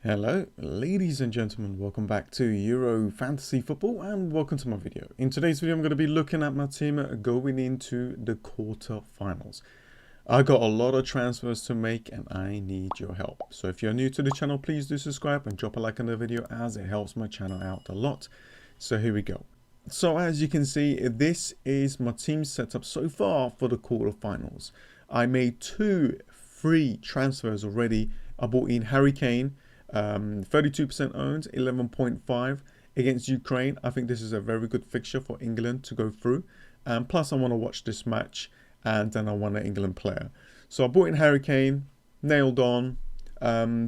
Hello ladies and gentlemen, welcome back to Euro Fantasy Football and welcome to my video. In today's video I'm going to be looking at my team going into the quarter-finals. I got a lot of transfers to make and I need your help. So if you're new to the channel, please do subscribe and drop a like on the video as it helps my channel out a lot. So here we go. So as you can see, this is my team setup so far for the quarter-finals. I made two free transfers already. I bought in Harry Kane, 32% owned, 11.5 against Ukraine. I think this is a very good fixture for England to go through. Plus, I want to watch this match and then I want an England player. So I bought in Harry Kane, nailed on.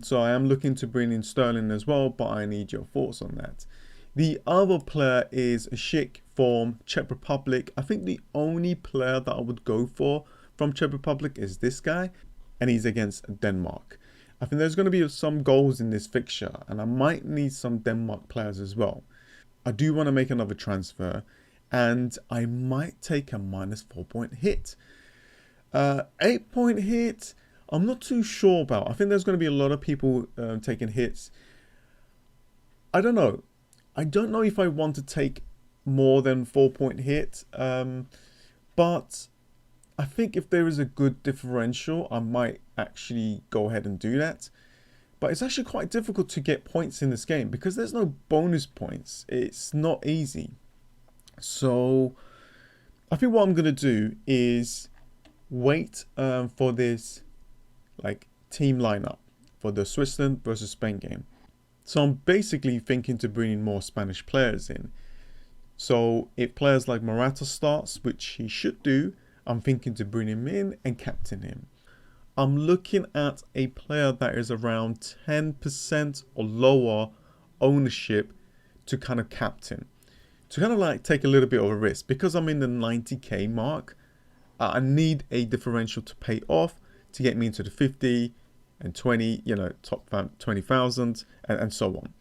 So I am looking to bring in Sterling as well, but I need your thoughts on that. The other player is Schick from Czech Republic. I think the only player that I would go for from Czech Republic is this guy, and he's against Denmark. I think there's going to be some goals in this fixture and I might need some Denmark players as well. I do want to make another transfer and I might take a -4-point hit. 8-point hit, I'm not too sure about. I think there's going to be a lot of people taking hits. I don't know. I don't know if I want to take more than 4-point hit, but I think if there is a good differential, I might actually go ahead and do that. But it's actually quite difficult to get points in this game because there's no bonus points. It's not easy. So I think what I'm going to do is wait for this team lineup for the Switzerland versus Spain game. So I'm basically thinking to bring in more Spanish players in. So if players like Morata starts, which he should do, I'm thinking to bring him in and captain him. I'm looking at a player that is around 10% or lower ownership to kind of captain. To kind of take a little bit of a risk. Because I'm in the 90k mark, I need a differential to pay off to get me into the 50 and 20, top 20,000 and so on.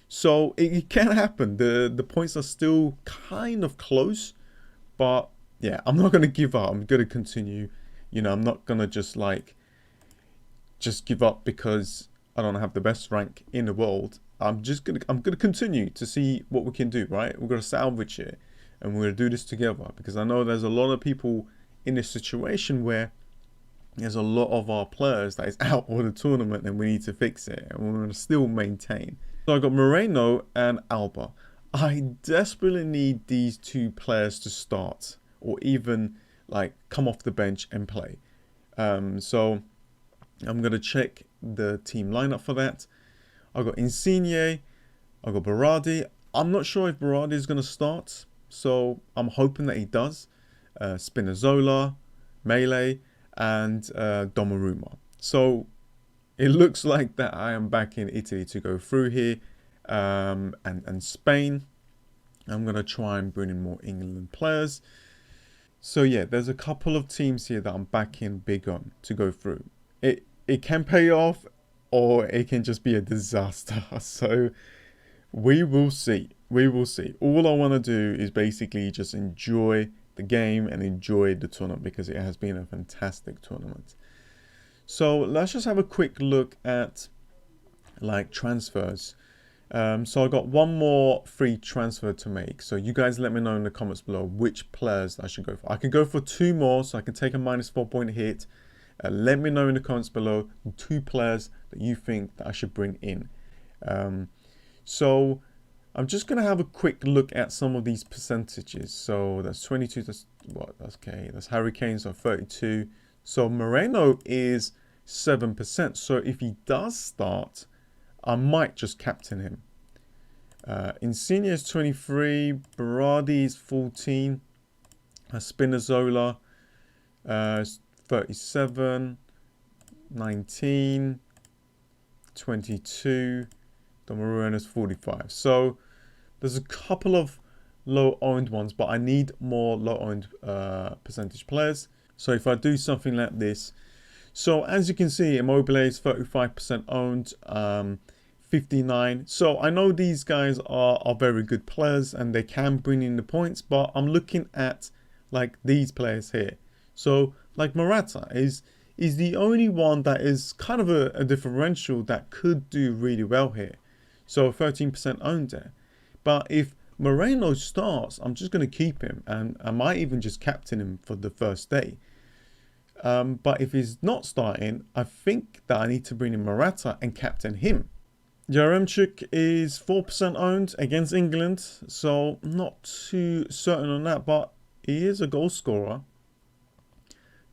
So it can happen. The points are still kind of close, but yeah, I'm not going to give up. I'm going to continue. I'm not going to just give up because I don't have the best rank in the world. I'm going to continue to see what we can do, right? We're going to salvage it and we're going to do this together because I know there's a lot of people in this situation where there's a lot of our players that is out of the tournament and we need to fix it and we're going to still maintain. So I got Moreno and Alba. I desperately need these two players to start or even come off the bench and play. So I'm going to check the team lineup for that. I got Insigne, I got Berardi. I'm not sure if Berardi is going to start, so I'm hoping that he does. Spinazzola, Melee, and Donnarumma. So it looks like that I am back in Italy to go through here, and Spain. I'm going to try and bring in more England players. So yeah, there's a couple of teams here that I'm backing big on to go through. It can pay off or it can just be a disaster. So we will see. We will see. All I want to do is basically just enjoy the game and enjoy the tournament because it has been a fantastic tournament. So let's just have a quick look at transfers. So I got one more free transfer to make. So you guys let me know in the comments below which players I should go for. I can go for two more so I can take a -4-point hit. Let me know in the comments below 2 players that you think that I should bring in. So I'm just going to have a quick look at some of these percentages. So that's 22. That's what? That's okay. That's Harry Kane, so 32. So Moreno is 7%. So if he does start, I might just captain him. Insigne is 23, Berardi is 14, Spinazzola is 37, 19, 22, Donnarumma is 45. So there's a couple of low-owned ones, but I need more low-owned percentage players. So if I do something like this, so as you can see, Immobile is 35% owned, 59. So I know these guys are very good players and they can bring in the points, but I'm looking at these players here. So Morata is is the only one that is kind of a differential that could do really well here. So 13% owned there. But if Moreno starts, I'm just going to keep him, and I might even just captain him for the first day. But if he's not starting, I think that I need to bring in Morata and captain him. Yaremchuk is 4% owned against England, so not too certain on that, but he is a goal scorer.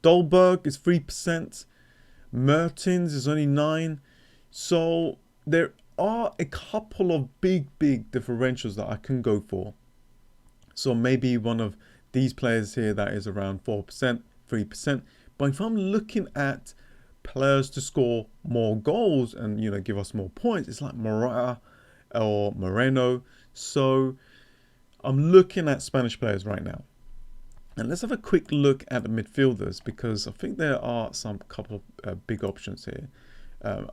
Dolberg is 3%. Mertens is only 9%. So there are a couple of big differentials that I can go for. So maybe one of these players here that is around 4%, 3%. But if I'm looking at players to score more goals and, you know, give us more points, it's like Morata or Moreno. So I'm looking at Spanish players right now. And let's have a quick look at the midfielders, because I think there are some couple of big options here.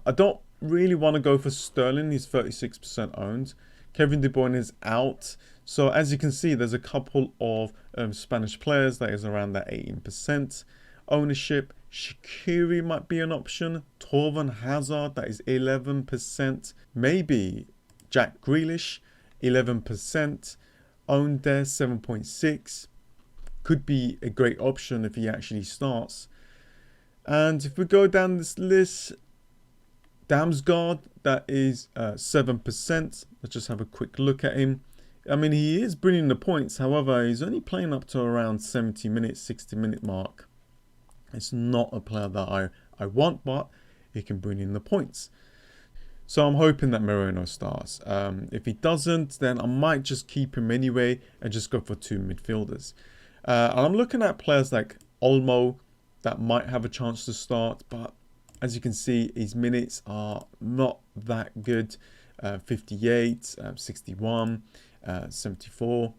I don't really want to go for Sterling. He's 36% owned. Kevin De Bruyne is out. So as you can see, there's a couple of Spanish players that is around that 18% ownership. Shaqiri might be an option. Torvan Hazard, that is 11%. Maybe Jack Grealish, 11%. Owned there, 7.6%. Could be a great option if he actually starts. And if we go down this list, Damsgaard, that is 7%. Let's just have a quick look at him. I mean, he is bringing the points. However, he's only playing up to around 70 minutes, 60-minute mark. It's not a player that I want, but he can bring in the points. So I'm hoping that Moreno starts. If he doesn't, then I might just keep him anyway and just go for 2 midfielders. And I'm looking at players like Olmo that might have a chance to start, but as you can see, his minutes are not that good. 58, 61, 74.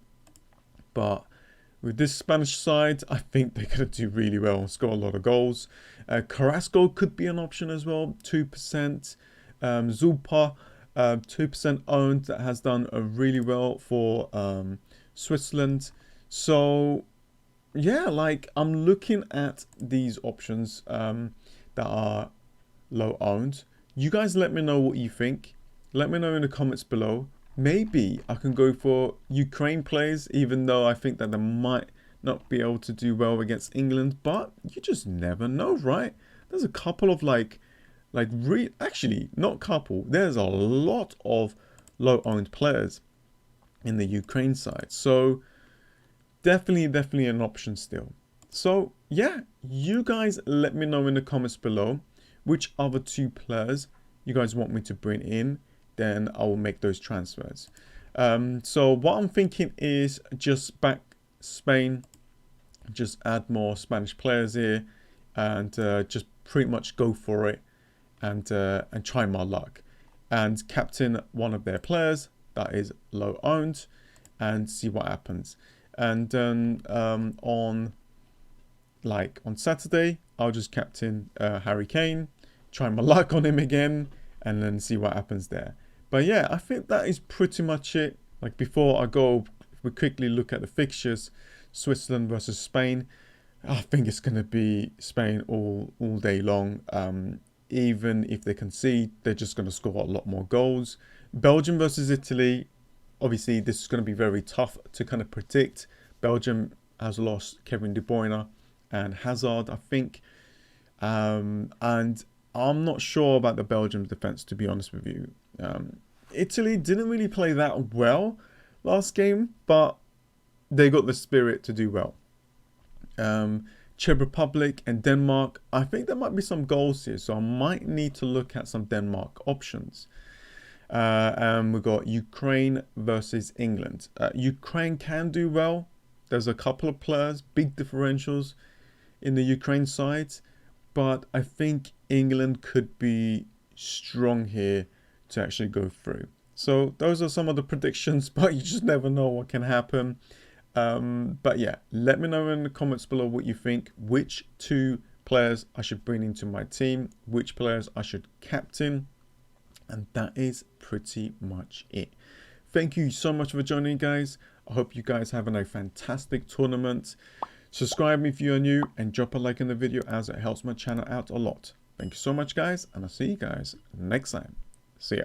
But with this Spanish side, I think they're going to do really well and score a lot of goals. Carrasco could be an option as well, 2%. Zulpa, 2% owned, that has done really well for Switzerland. So yeah, like I'm looking at these options that are low owned. You guys let me know what you think. Let me know in the comments below. Maybe I can go for Ukraine players, even though I think that they might not be able to do well against England, but you just never know, right? There's a couple of actually not couple, there's a lot of low owned players in the Ukraine side. So definitely an option still. So yeah, you guys let me know in the comments below which other 2 players you guys want me to bring in, then I will make those transfers. So what I'm thinking is just back Spain, just add more Spanish players here, and just pretty much go for it and try my luck and captain one of their players that is low owned and see what happens. And then on Saturday, I'll just captain Harry Kane, try my luck on him again, and then see what happens there. But yeah, I think that is pretty much it. Like before I go, we quickly look at the fixtures. Switzerland versus Spain. I think it's going to be Spain all day long. Even if they concede, they're just going to score a lot more goals. Belgium versus Italy. Obviously, this is going to be very tough to kind of predict. Belgium has lost Kevin De Bruyne and Hazard, I think. And I'm not sure about the Belgium defense, to be honest with you. Italy didn't really play that well last game, but they got the spirit to do well. Czech Republic and Denmark, I think there might be some goals here, so I might need to look at some Denmark options. And we've got Ukraine versus England. Ukraine can do well. There's a couple of players, big differentials in the Ukraine side, but I think England could be strong here to actually go through. So those are some of the predictions, but you just never know what can happen. But yeah, let me know in the comments below what you think, which 2 players I should bring into my team, which players I should captain. And that is pretty much it. Thank you so much for joining, guys. I hope you guys having a fantastic tournament. Subscribe if you are new and drop a like in the video as it helps my channel out a lot. Thank you so much, guys, and I'll see you guys next time. See ya.